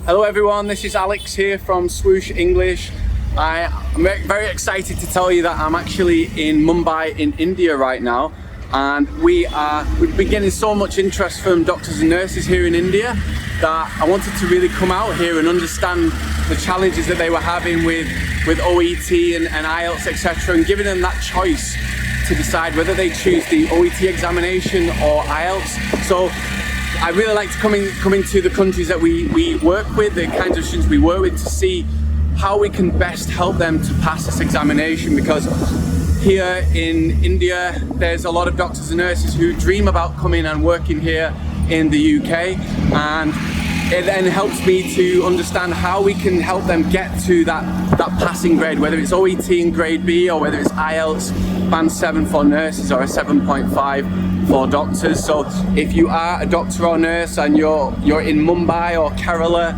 Hello everyone, this is Alex here from Swoosh English. I'm very excited to tell you that I'm actually in Mumbai in India right now, and we've been getting so much interest from doctors and nurses here in India that I wanted to really come out here and understand the challenges that they were having with OET and IELTS, etc., and giving them that choice to decide whether they choose the OET examination or IELTS. So I really like to come into the countries that we work with, the kinds of students we work with, to see how we can best help them to pass this examination, because here in India there's a lot of doctors and nurses who dream about coming and working here in the UK, and it then helps me to understand how we can help them get to that passing grade, whether it's OET in grade B or whether it's IELTS band 7 for nurses or a 7.5 for doctors. So if you are a doctor or nurse and you're in Mumbai or Kerala,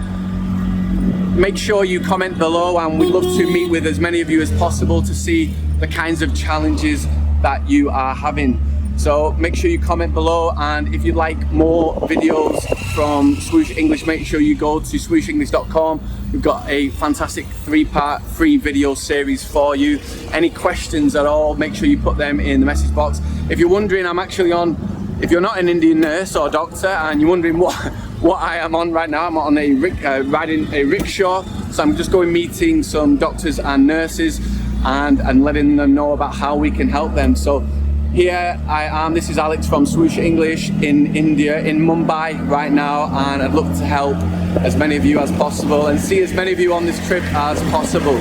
make sure you comment below, and we'd love to meet with as many of you as possible to see the kinds of challenges that you are having. So make sure you comment below, and if you'd like more videos from Swoosh English, make sure you go to swooshenglish.com. We've got a fantastic 3-part free video series for you. Any questions at all, make sure you put them in the message box. If you're wondering, I'm actually on, if you're not an Indian nurse or doctor and you're wondering what I am on right now, I'm on riding a rickshaw. So I'm just going meeting some doctors and nurses and letting them know about how we can help them. So here I am, this is Alex from Swoosh English in India, in Mumbai right now, and I'd love to help as many of you as possible and see as many of you on this trip as possible.